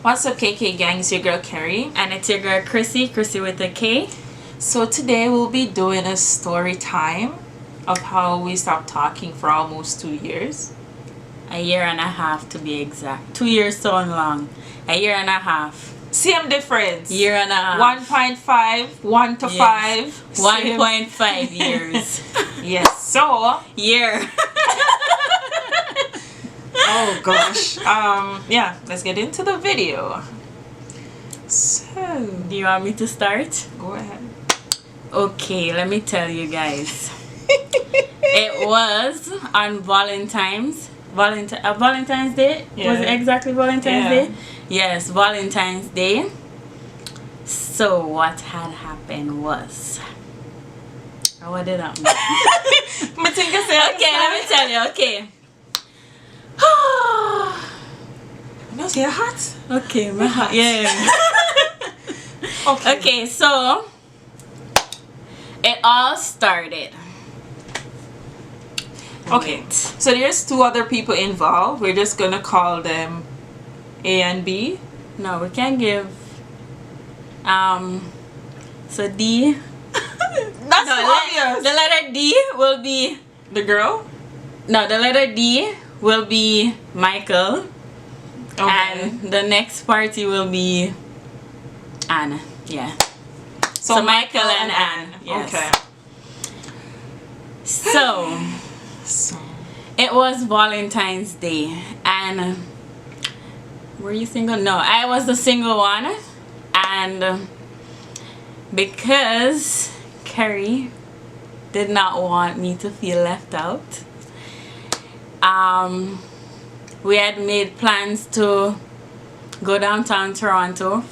What's up, KK gang? It's your girl Carrie. And it's your girl Chrissy with a K. So today we'll be doing a story time of how we stopped talking for almost 2 years. A year and a half to be exact. 2 years so long. A year and a half. Same difference. Year and a half. 1.5, 1 to 5. 1.5 years. Yes. So year. Oh gosh. Yeah, let's get into the video. So do you want me to start? Go ahead. Okay, let me tell you guys. It was on Valentine's Day. Yeah. Was it exactly Valentine's Yeah. Day? Yes, Valentine's Day. So what had happened was, what did happen? Okay, Let me tell you. Okay. No, you're hot. Okay, my heart. Yeah. Okay. Okay, so it all started. Okay, so there's 2 other people involved. We're just gonna call them A and B. No, we can give. So D. That's so obvious. The letter D will be The girl. no. The letter D will be Michael, Okay. and the next party will be Anne. Yeah. So Michael and Anne. Yes. Okay. So So it was Valentine's Day, and were you single? No, I was the single one, and because Carrie did not want me to feel left out, we had made plans to go downtown Toronto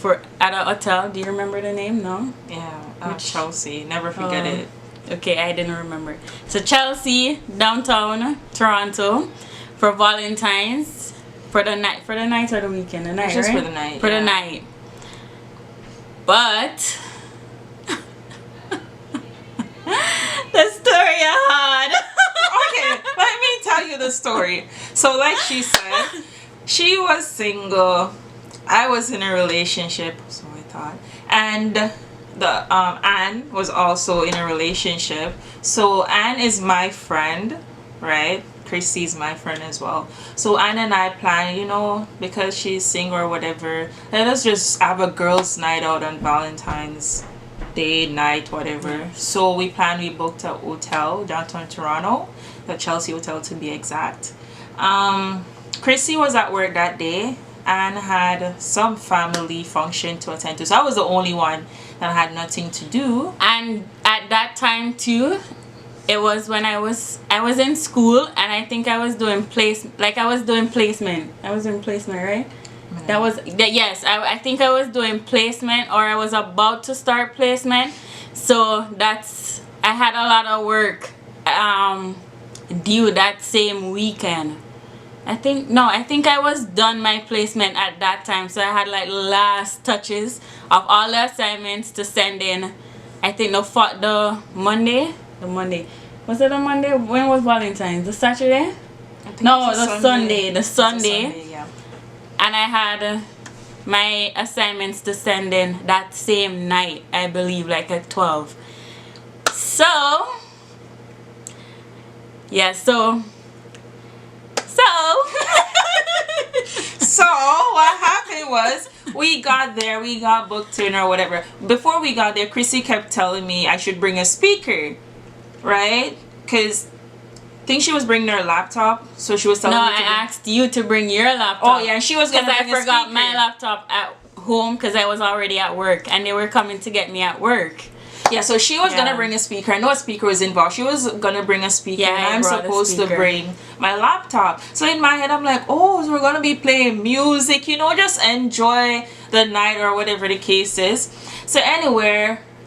at a hotel. Do you remember the name? No? yeah, Chelsea. Never forget it. Okay, I didn't remember. So Chelsea, downtown Toronto, for Valentine's, for the night or the weekend? The night, Just right? for the night. For yeah. the night. But the story I had. Okay, let me tell you the story. So like she said, she was single. I was in a relationship, so I thought. And the Anne was also in a relationship. So Anne is my friend, right? Chrissy's my friend as well. So Anne and I planned, because she's single or whatever, let us just have a girls' night out on Valentine's Day, night, whatever. So we booked a hotel downtown Toronto, the Chelsea Hotel to be exact. Chrissy was at work that day and had some family function to attend to. So I was the only one that had nothing to do. And at that time too, it was when I was in school, and I think I was doing placement. I was doing placement, right? Yes, I think I was doing placement, or I was about to start placement. So I had a lot of work due that same weekend. I think I was done my placement at that time, so I had last touches of all the assignments to send in. I think the Monday. Was it a Monday? When was Valentine's? The Saturday? No, the Sunday. The Sunday. Yeah. And I had my assignments to send in that same night, I believe, at 12. So yeah, so So what happened was we got booked in or whatever. Before we got there, Chrissy kept telling me I should bring a speaker, right? Because I think she was bringing her laptop, so she was telling me I asked you to bring your laptop. Oh yeah, she was gonna bring I forgot a my laptop at home because I was already at work, and they were coming to get me at work. Yeah, so she was gonna bring a speaker. I know a speaker was involved. She was gonna bring a speaker, Yeah, and I'm supposed to bring my laptop. So in my head, I'm like, oh, so we're gonna be playing music, just enjoy the night or whatever the case is. So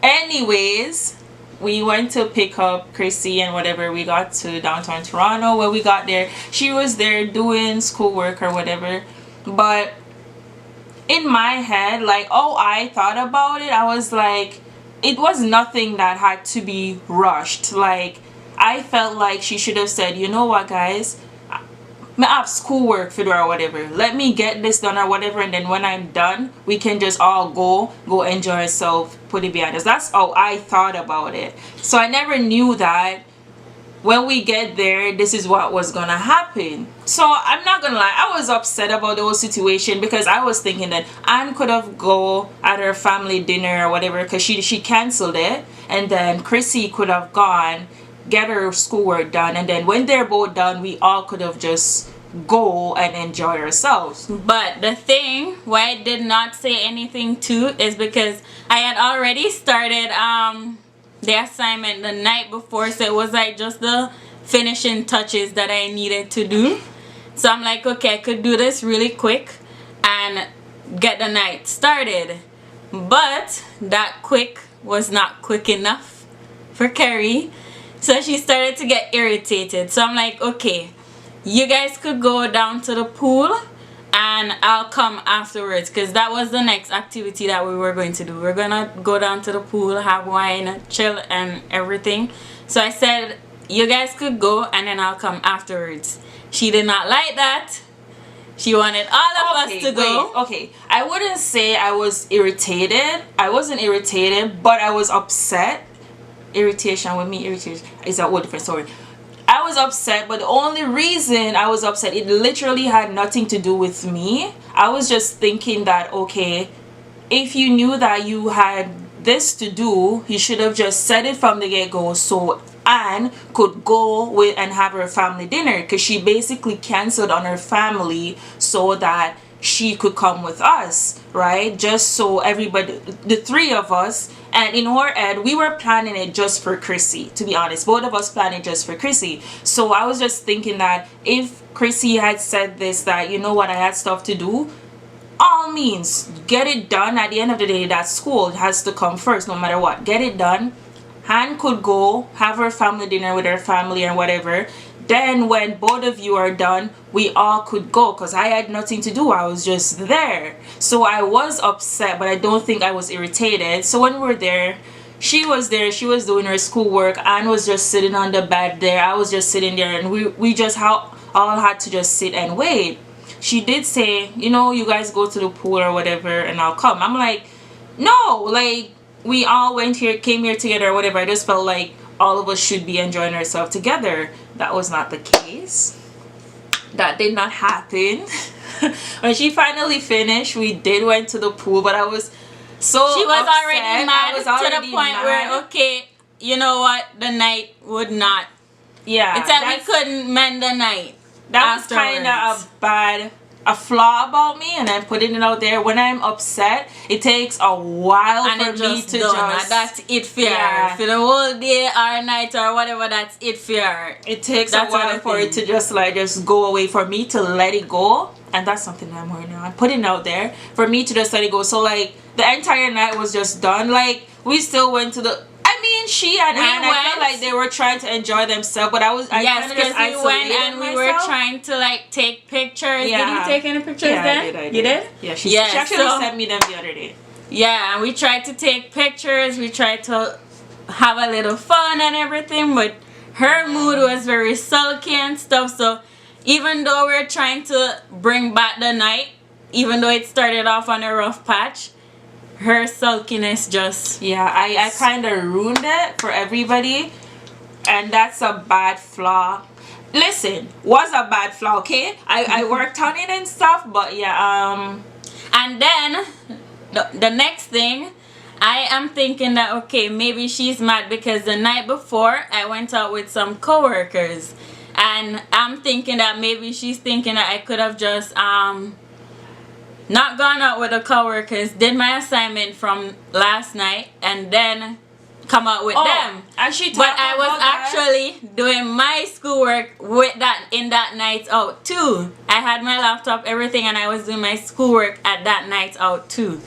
anyways, we went to pick up Chrissy and whatever. We got to downtown Toronto. When we got there, she was there doing schoolwork or whatever. But in my head, I thought about it. I was like, it was nothing that had to be rushed. I felt like she should have said, you know what, guys, me have schoolwork for do or whatever. Let me get this done or whatever, and then when I'm done, we can just all go enjoy ourselves, put it behind us. That's how I thought about it. So I never knew that when we get there, this is what was gonna happen. So I'm not gonna lie, I was upset about the whole situation because I was thinking that Anne could have go at her family dinner or whatever because she canceled it, and then Chrissy could have gone get her schoolwork done, and then when they're both done, we all could have just go and enjoy ourselves. But the thing why I did not say anything too is because I had already started the assignment the night before, so it was like just the finishing touches that I needed to do. So I'm like, okay, I could do this really quick and get the night started. But that quick was not quick enough for Carrie, so she started to get irritated. So I'm like, okay, you guys could go down to the pool and I'll come afterwards, because that was the next activity that we were going to do. We're gonna go down to the pool, have wine, chill and everything. So I said you guys could go and then I'll come afterwards. She did not like that. She wanted all of us to go. Okay, I wouldn't say I was irritated. I wasn't irritated, but I was upset. Irritation with me, irritation is a whole different story. I was upset, but the only reason I was upset, it literally had nothing to do with me. I was just thinking that, okay, if you knew that you had this to do, you should have just said it from the get-go so Anne could go with and have her family dinner, because she basically canceled on her family so that she could come with us, right? Just so everybody, the three of us, and in her head, we were planning it just for Chrissy, to be honest. Both of us planned it just for Chrissy. So I was just thinking that if Chrissy had said this, that, you know what, I had stuff to do, all means, get it done. At the end of the day, that school has to come first, no matter what. Get it done. Han could go, have her family dinner with her family and whatever. Then when both of you are done, we all could go, because I had nothing to do. I was just there. So I was upset, but I don't think I was irritated. So when we were there, she was doing her schoolwork. Anne was just sitting on the bed there. I was just sitting there, and we just all had to just sit and wait. She did say, you know, you guys go to the pool or whatever and I'll come. I'm like, no, like, we all came here together or whatever. I just felt like all of us should be enjoying ourselves together. That was not the case. That did not happen. When she finally finished, we went to the pool, but I was so she was upset. already mad to the point where, okay, you know what, the night would not. Yeah. It's like we couldn't mend the night. That was kind of a flaw about me, and I'm putting it out there. When I'm upset, it takes a while for me to just... That's it for her. For the whole day or night or whatever, that's it for her. It takes a while for it to just go away, for me to let it go. And that's something I'm working on. I'm putting it out there. For me to just let it go. So, like, the entire night was just done. Like, we still went to the... I mean, she and Anne, I felt like they were trying to enjoy themselves, but yes, because we went and we were trying to, like, take pictures. Yeah. Did you take any pictures then? I did. You did? Yeah, she actually sent me them the other day. Yeah, and we tried to take pictures. We tried to have a little fun and everything, but her mood was very sulky and stuff. So even though we were trying to bring back the night, even though it started off on a rough patch, her sulkiness just... Yeah, I kind of ruined it for everybody. And that's a bad flaw. Listen, was a bad flaw, okay? I worked on it and stuff, but yeah. And then, the next thing, I am thinking that, okay, maybe she's mad because the night before, I went out with some coworkers. And I'm thinking that maybe she's thinking that I could have just... not gone out with the coworkers, did my assignment from last night, and then come out with them. And she but I was actually doing my schoolwork in that night out too. I had my laptop, everything, and I was doing my schoolwork at that night out too.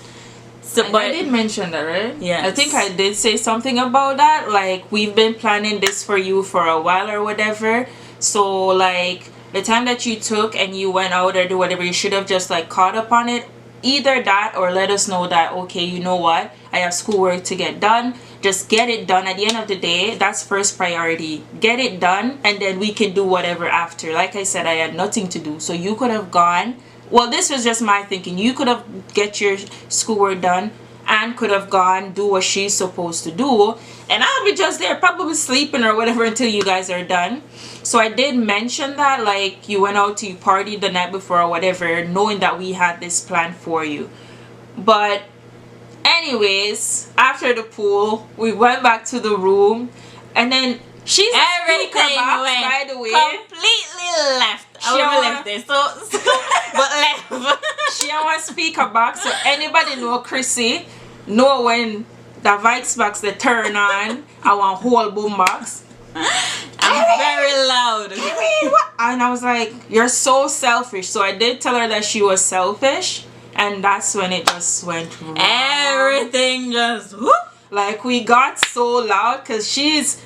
So, but I did mention that, right? Yeah. I think I did say something about that. Like, we've been planning this for you for a while or whatever. So, like, the time that you took and you went out or do whatever, you should have just, like, caught up on it. Either that or let us know that, okay, you know what, I have schoolwork to get done. just get it done. At the end of the day, that's first priority. Get it done, and then we can do whatever after. Like I said, I had nothing to do, so you could have gone. Well, this was just my thinking. You could have get your schoolwork done and could have gone do what she's supposed to do, and I'll be just there probably sleeping or whatever until you guys are done. So I did mention that, like, you went out to party the night before or whatever, knowing that we had this plan for you. But anyways, after the pool, we went back to the room, and then she's a speaker box, by the way. Completely left. I left there, but left. She on one speaker box, so anybody know Chrissy know when the Vikes box they turn on, I want whole boom box. I'm very loud. And I was like, you're so selfish. So I did tell her that she was selfish, and that's when it just went wrong. Everything just whoop. Like, we got so loud because she's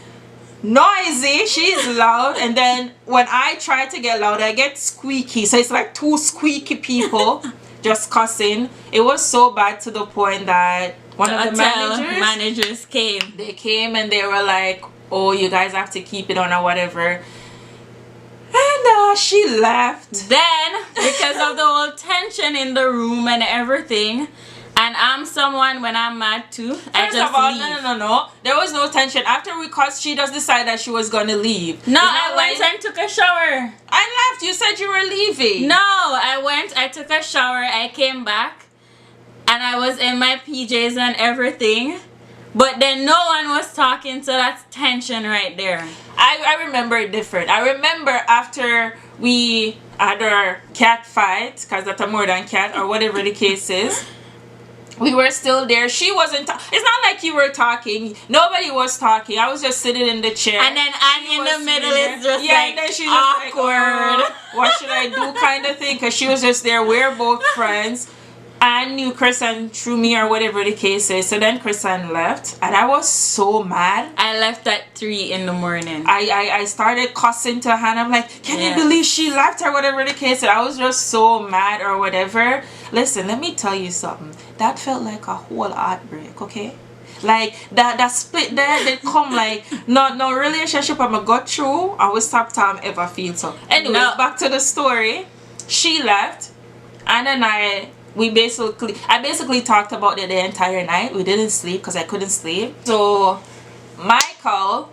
noisy, she's loud, and then when I try to get loud, I get squeaky. So it's like two squeaky people just cussing. It was so bad to the point that one of the managers came. They came and they were like, oh, you guys have to keep it on or whatever. And she left. Then, because of the whole tension in the room and everything, and I'm someone, when I'm mad too, I just leave. No. There was no tension. After we cussed, she just decided that she was going to leave. No, I went and took a shower. I left. You said you were leaving. No, I took a shower, I came back, and I was in my PJs and everything. But then no one was talking, so that's tension right there. I remember it different. I remember after we had our cat fight, because that's a more than cat, or whatever the case is. We were still there. She wasn't. It's not like you were talking. Nobody was talking. I was just sitting in the chair. And then Annie in the middle is just like and then she's awkward. Just like, what should I do, kind of thing? Because she was just there. We're both friends. I knew Kristen through me or whatever the case is. So then Kristen left, and I was so mad. I left at 3 in the morning. I started cussing to Hannah. I'm like, can you believe she left or whatever the case is? I was just so mad or whatever. Listen, let me tell you something. That felt like a whole heartbreak, okay? Like that split there did come like no relationship I'm got through. I will stop time ever feel so. Anyways, back to the story. She left, and then I basically talked about it the entire night. We didn't sleep because I couldn't sleep. So Michael,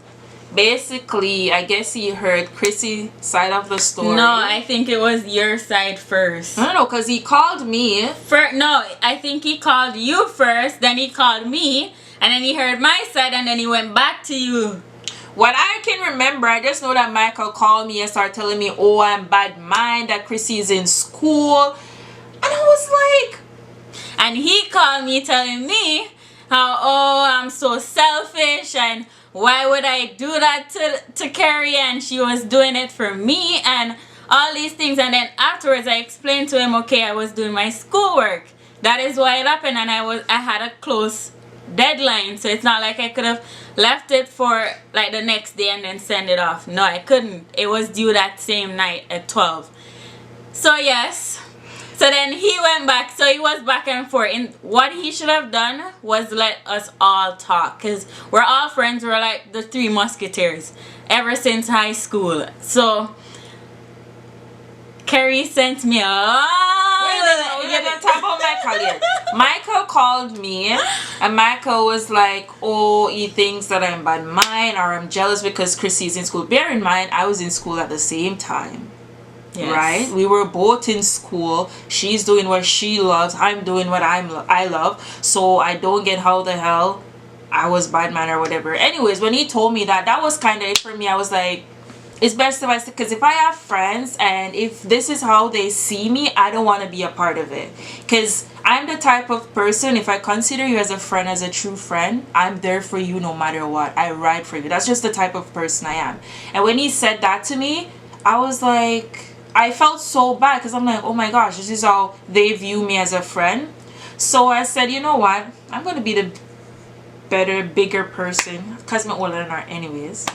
basically, I guess he heard Chrissy's side of the story. No, I think it was your side first. No, because he called me. No, I think he called you first, then he called me, and then he heard my side, and then he went back to you. What I can remember, I just know that Michael called me and started telling me, oh, I'm bad mind, that Chrissy is in school. And I was like... And he called me telling me how, oh, I'm so selfish, and why would I do that to Carrie, and she was doing it for me, and all these things. And then afterwards I explained to him, okay, I was doing my schoolwork. That is why it happened, and I had a close deadline, so it's not like I could have left it for like the next day and then send it off. No, I couldn't. It was due that same night at 12. So yes. So then he went back, so he was back and forth. And what he should have done was let us all talk, because we're all friends. We're like the 3 musketeers ever since high school. So Carrie sent me we're gonna talk about Michael yet. Michael called me, and Michael was like, oh, he thinks that I'm bad mind, or I'm jealous because Chrissy's in school. Bear in mind, I was in school at the same time. Yes. Right? We were both in school. She's doing what she loves. I'm doing what I love. So I don't get how the hell I was bad man or whatever. Anyways, when he told me that was kind of it for me. I was like, it's best if I, because if I have friends and if this is how they see me, I don't want to be a part of it. Because I'm the type of person, if I consider you as a friend, as a true friend, I'm there for you no matter what. I ride for you. That's just the type of person I am. And when he said that to me, I was like... I felt so bad because I'm like, oh my gosh, this is how they view me as a friend. So I said, you know what? I'm going to be the better, bigger person because I'm older than her anyways.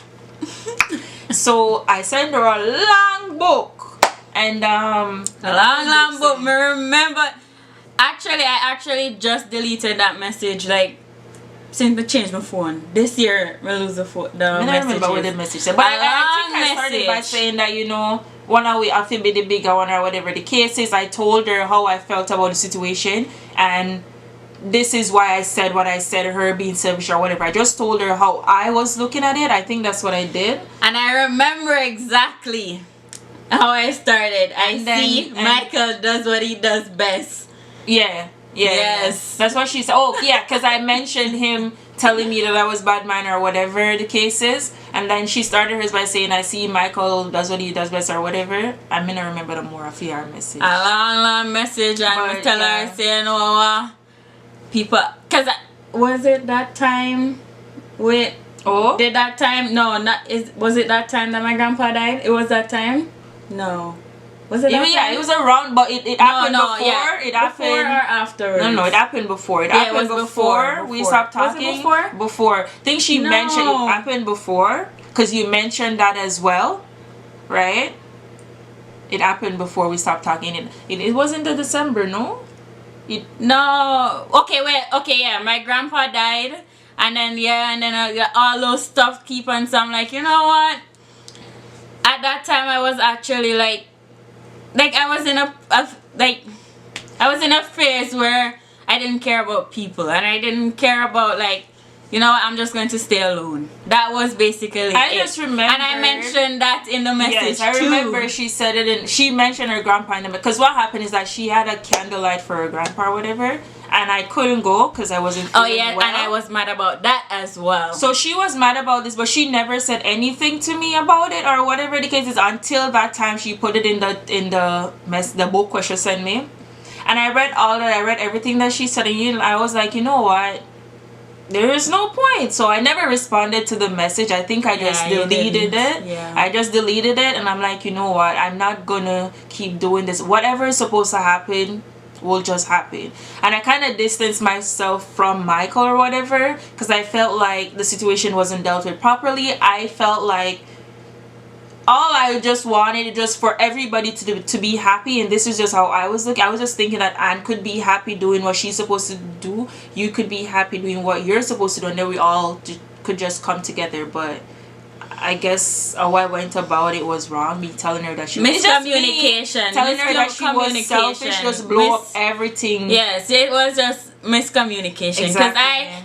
So I sent her a long book. And a long book. Me remember. Actually, I just deleted that message like since I changed my phone. This year, I lose the phone. I don't remember what the message said. But I think I started by saying that, you know, one of we have to be the bigger one or whatever the case is. I told her how I felt about the situation, and this is why I said what I said, her being selfish or whatever. I just told her how I was looking at it. I think that's what I did. And I remember exactly how I started. Michael does what he does best. Yeah. Yes. That's what she said. Oh, yeah, because I mentioned him telling me that I was bad man or whatever the case is. And then she started hers by saying, I see Michael does what he does best or whatever. I'm going to remember the more of your message. A long message. And I tell her, saying, oh, people, because was it that time with, did that time, no, was it that time that my grandpa died? It was that time? No. Was it that time? Yeah, it was around, but it happened before. Yeah. It happened before or afterwards? No, it happened before. It happened before we stopped talking. Was it before? Before. I think she mentioned it happened before, because you mentioned that as well, right? It happened before we stopped talking. It wasn't the December, no? No. Okay, wait. Okay, yeah. My grandpa died, and then all those stuff keep on. So I'm like, you know what? At that time, I was actually like I was in a phase where I didn't care about people, and I didn't care about, like, you know what, I'm just going to stay alone. That was basically just remember, and I mentioned that in the message. Yes, I remember she said it, and she mentioned her grandpa in the, because what happened is that she had a candlelight for her grandpa or whatever, and I couldn't go because I wasn't feeling well. And I was mad about that as well. So she was mad about this, but she never said anything to me about it or whatever the case is until that time she put it in the book where she sent me, and I read all that. I read everything that she said, and I was like, you know what? There is no point. So I never responded to the message. I think I just deleted it. Yeah. I just deleted it, and I'm like, you know what? I'm not gonna keep doing this. Whatever is supposed to happen will just happen. And I kind of distanced myself from Michael or whatever, because I felt like the situation wasn't dealt with properly. I felt like all I just wanted just for everybody to be happy, and this is just how I was looking. I was just thinking that Anne could be happy doing what she's supposed to do, you could be happy doing what you're supposed to do, and then we all could just come together. But I guess how I went about it was wrong. Me telling her that she was miscommunication, telling her that she was selfish, just blow up everything. Yes, it was just miscommunication. Because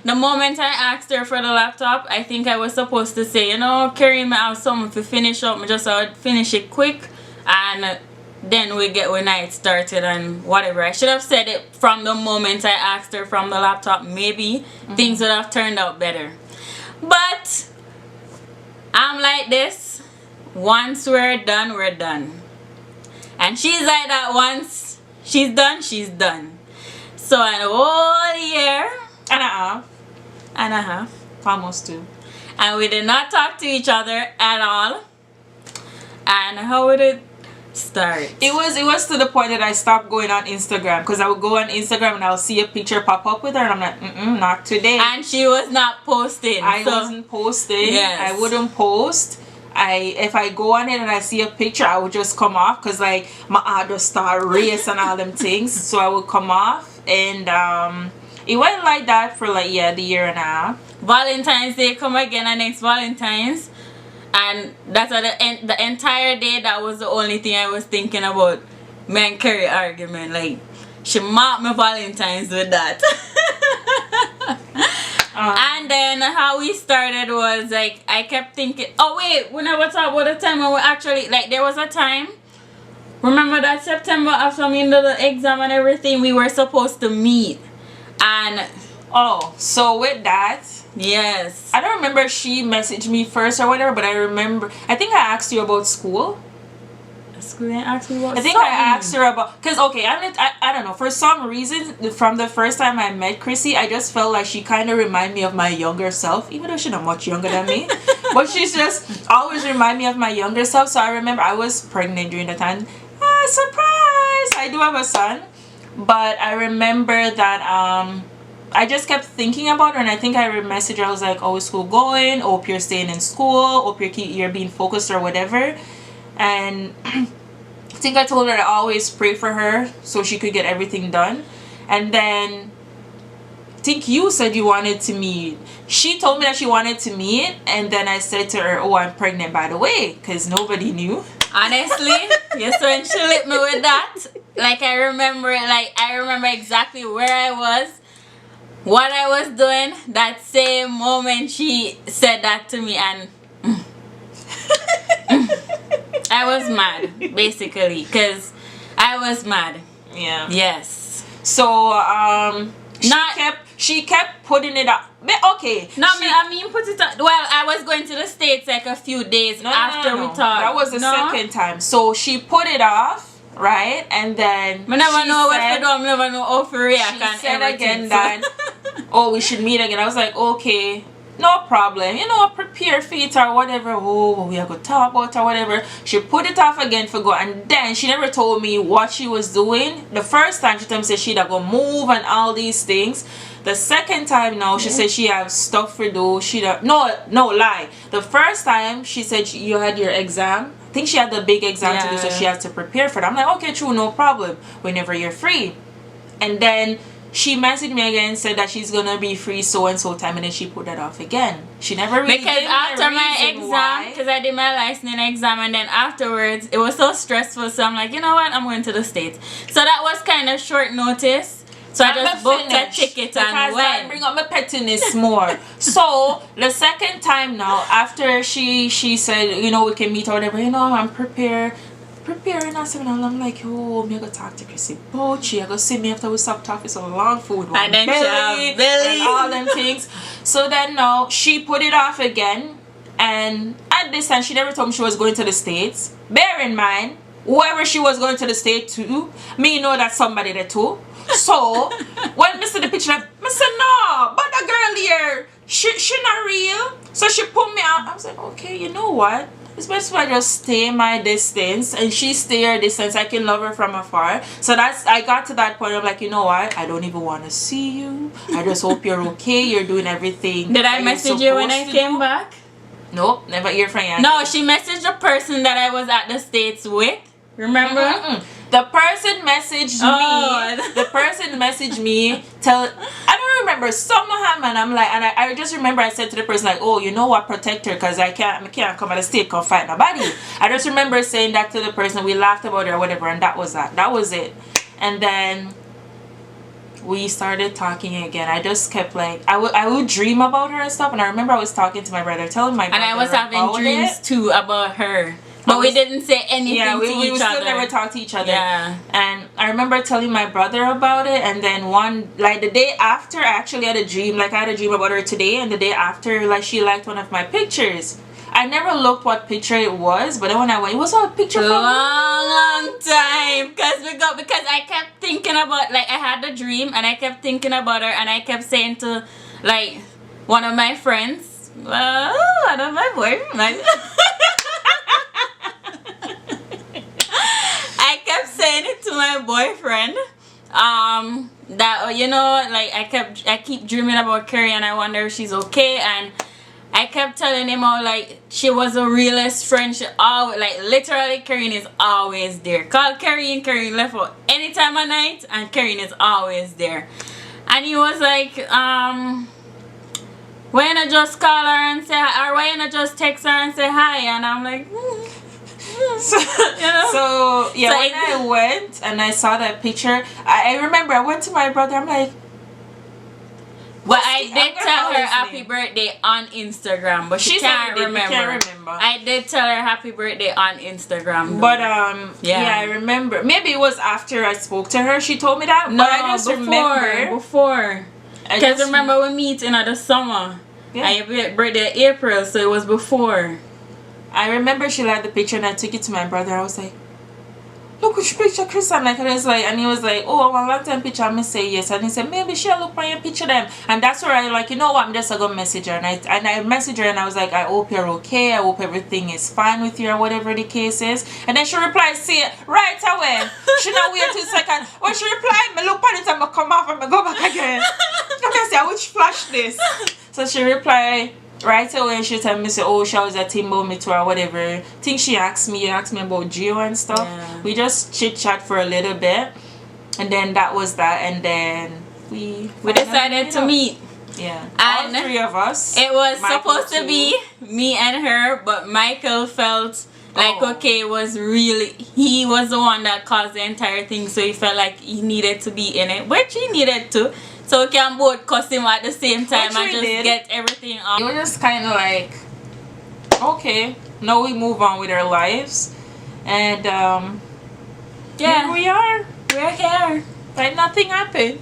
the moment I asked her for the laptop, I think I was supposed to say, you know, Carrie, I have something to finish up. I just would finish it quick, and then we get when night started and whatever. I should have said it from the moment I asked her from the laptop. Maybe things would have turned out better. But I'm like this. Once we're done, we're done. And she's like that. Once she's done. So an whole year and a half, almost 2. And we did not talk to each other at all. And how would it start? It was to the point that I stopped going on Instagram, because I would go on Instagram and I'll see a picture pop up with her, and I'm like, not today. And she was not posting. I wasn't posting. Yes. I wouldn't post. If I go on it and I see a picture, I would just come off, because like my heart just start race and all them things. So I would come off, and it went like that for like the year and a half. Valentine's Day come again, and next Valentine's. And that's the entire day, that was the only thing I was thinking about. Me and Carrie argument. Like, she marked my Valentine's with that. And then how we started was like, I kept thinking, oh wait, we never talked about the time when we actually, like, there was a time, remember that September after me did the exam and everything, we were supposed to meet. And so with that, yes, I don't remember if she messaged me first or whatever, but I think I asked you about school. School didn't ask me about I think I asked her about, because I don't know, for some reason from the first time I met Chrissy, I just felt like she kind of reminded me of my younger self, even though she's not much younger than me. But she's just always remind me of my younger self. So I remember I was pregnant during the time. Surprise! I do have a son. But I remember that I just kept thinking about her, and I think I messaged her. I was like, "Oh, is school going? Hope you're staying in school. Hope you're being focused or whatever." And I think I told her to always pray for her so she could get everything done. And then think you said you wanted to meet. She told me that she wanted to meet, and then I said to her, oh, I'm pregnant, by the way, because nobody knew. Honestly, yes, when she lit me with that, like I remember exactly where I was, what I was doing, that same moment she said that to me, and I was mad, basically, because I was mad. Yeah. Yes. So, she kept putting it up. Okay. No, I mean, put it up. Well, I was going to the States like a few days after we talked. That was the second time. So she put it off, right? And then I never know what to do. I never know how to react. She said again that, oh, we should meet again. I was like, okay, no problem. You know, prepare for it or whatever. Oh, we are going to talk about or whatever. She put it off again for go. And then she never told me what she was doing. The first time she told me she'd go move and all these things. The second time now, she said she have stuff for do. No lie. The first time she said you had your exam. I think she had the big exam to do, so she has to prepare for it. I'm like, okay, true, no problem. Whenever you're free. And then she messaged me again and said that she's gonna be free so and so time, and then she put that off again. She never really because gave after me a my reason exam, because I did my licensing exam, and then afterwards it was so stressful. So I'm like, you know what, I'm going to the States. So that was kind of short notice. So I just booked a ticket and went. I bring up my pettiness more. So the second time now, after she said, you know, we can meet or whatever, you know, I'm preparing or something. I'm like, oh, I'm gonna talk to Chrissy Bochi. I'm gonna see me after we stop talking so long food. And then belly and all them things. So then now she put it off again, and at this time she never told me she was going to the States. Bear in mind, whoever she was going to the States to, me know that somebody there too. So when I see the picture, I said no, but the girl here, she not real. So she put me out. I was like, okay, you know what? It's best if I just stay my distance and she stay her distance. I can love her from afar. So I got to that point. I'm like, you know what? I don't even want to see you. I just hope you're okay. You're doing everything. Did I message you when I came back? Nope, never hear from you. No, she messaged the person that I was at the States with. Remember? The person messaged me. The person messaged me. I don't remember. Somehow, man. I'm like, and I just remember I said to the person like, oh, you know what? Protect her, cause I can't come out of state, can't fight nobody. I just remember saying that to the person. We laughed about it or whatever, and that was that. That was it. And then we started talking again. I just kept like, I would dream about her and stuff. And I remember I was talking to my brother, telling my brother, and I was having dreams too about her. But we didn't say anything to each other. We still never talked to each other. Yeah. And I remember telling my brother about it, and then the day after, I actually had a dream. Like, I had a dream about her today, and the day after, like, she liked one of my pictures. I never looked what picture it was, but then when I went, it was a picture from long time. Because I kept thinking about, like, I had the dream, and I kept thinking about her, and I kept saying to, like, one of my friends, well, one of my boyfriends. I kept saying it to my boyfriend, that, you know, like, I keep dreaming about Carrie, and I wonder if she's okay. And I kept telling him how, like, she was the realest friend. She always, like, literally, Karen is always there. Call Carrie, and Carrie left out any time of night, and Karen is always there. And he was like, why not just call her and say hi, or why not just text her and say hi? And I'm like, So, you know? When I went and I saw that picture, I remember I went to my brother. I'm like, but I did tell her happy birthday on Instagram, but she can't remember. I did tell her happy birthday on Instagram, though. But yeah, I remember. Maybe it was after I spoke to her. She told me that. No, but I just remember before. Because remember we meet in the summer. Yeah. I have birthday April, so it was before. I remember she liked the picture, and I took it to my brother. I was like, look which picture, Chris. I'm like, and he was like, oh, one long time picture. I'm gonna say yes. And he said, maybe she'll look on your picture them. And that's where I like, you know what, I'm just gonna message her. And I messaged her, and I was like, I hope you're okay. I hope everything is fine with you, or whatever the case is. And then she replied, see it right away. She not wait 2 seconds. When she replied, me look at it, and I come off and I go back again. I'm gonna say, I which flash this. So she replied right away. She told me, say, oh, she was at Timbo me too, or whatever. I think she asked me about Geo and stuff. Yeah. We just chit chat for a little bit, and then that was that. And then we decided to meet. Yeah, and all three of us. It was Michael supposed to too. be me and her, but Michael felt like he was the one that caused the entire thing, so he felt like he needed to be in it, which he needed to, so we can both cuss him at the same time and just get everything off. It was just kind of like, okay, now we move on with our lives, and here we are. We're here. Like nothing happened.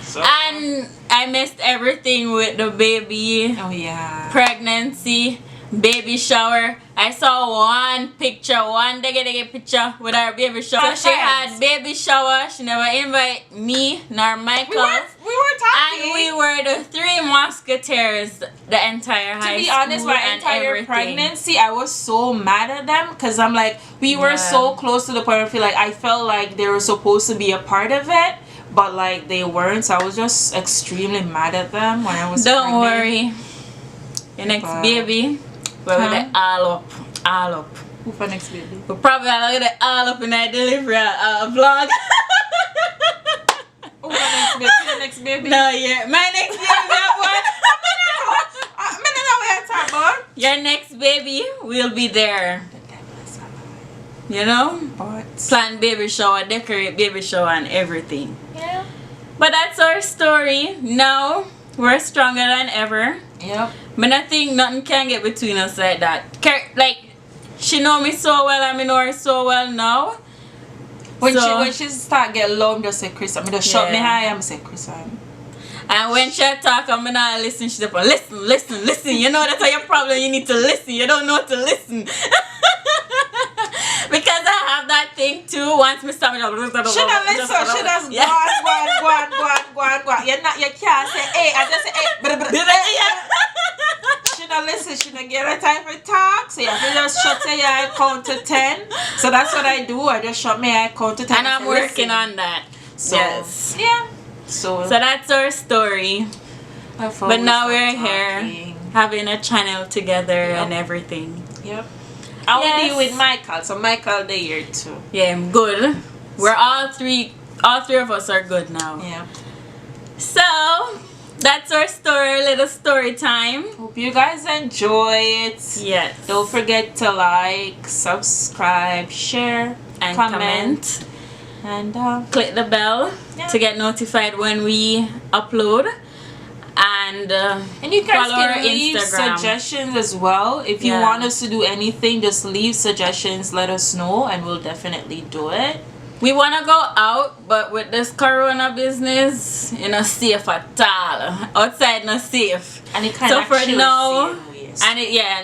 So. And I missed everything with the baby. Oh yeah. Pregnancy, baby shower. I saw one diggy picture with our baby shower. So she had baby shower. She never invited me nor Michael. We were talking. And we were the three musketeers the entire high school. To be honest, my entire pregnancy, I was so mad at them because I'm like, we were so close to the point where I feel like I felt like they were supposed to be a part of it, but like they weren't. So I was just extremely mad at them when I was pregnant. Don't worry. Your next baby, we'll get it all up. Who for next baby? We'll probably get it all up in that delivery vlog. Who for next baby? Your next baby? No, yeah. My next baby, that one. I don't know what you're talking about. Your next baby will be there. You know? But plan baby shower, decorate baby shower and everything. Yeah. But that's our story. Now we're stronger than ever. Yep. But I think nothing can get between us like that. Like, she know me so well and me know her so well now. When she start get low, I'm just say Chris. I'm just shut me high. I'm say Chris. And when she talk, I'm not listen. She's like, listen. You know that's how your problem. You need to listen. You don't know to listen. Because I have that thing too. Once me start, she don't listen. She just go on. You can't say hey. I just say hey. She don't listen. She don't get her time for talk. So you have to just shut your eye, count to 10. So that's what I do. I just shut my eye, count to 10. And I'm working on that. So, yes. Yeah. So that's our story. But now we're here having a channel together and everything. Yep. I will deal with Michael, so Michael the year too. Yeah, I'm good. We're all three of us are good now. Yeah. So that's our story, little story time. Hope you guys enjoy it. Yes. Don't forget to like, subscribe, share, and comment. And click the bell to get notified when we upload. And you guys follow can leave suggestions as well. If you want us to do anything, just leave suggestions, let us know, and we'll definitely do it. We want to go out, but with this corona business, you know, safe at all. Outside not safe. And it kind of for now, and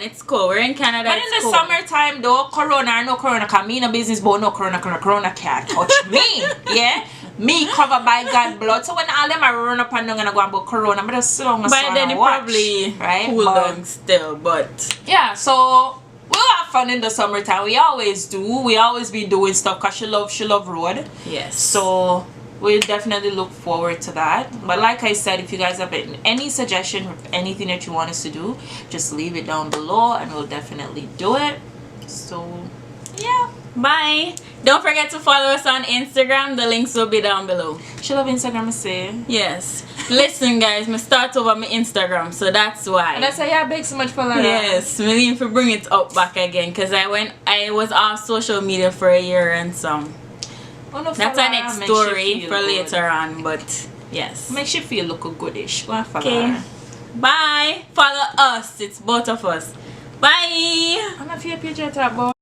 it's cool. We're in Canada. But in the summertime though, corona or no corona, cause me no business, but no corona can't touch me. Yeah. Me covered by God blood. So when all them are run up and down and go about corona, I'm just sit down and by then it probably cool down still, but yeah, so we'll have fun in the summertime. We always do. We always be doing stuff because she love road. Yes. So we'll definitely look forward to that. But like I said, if you guys have any suggestion of anything that you want us to do, just leave it down below and we'll definitely do it. So yeah. Bye. Don't forget to follow us on Instagram. The links will be down below. She love Instagram, I say. Yes. Listen, guys, me start over my Instagram, so that's why. And I say, yeah, big so much for that. Yes, me need to bring it up back again because I was off social media for a year and some. That's our next story for later on, but yes. Makes you feel look goodish. Go and follow her. Bye. Follow us. It's both of us. Bye. I'm not feel picture talk about.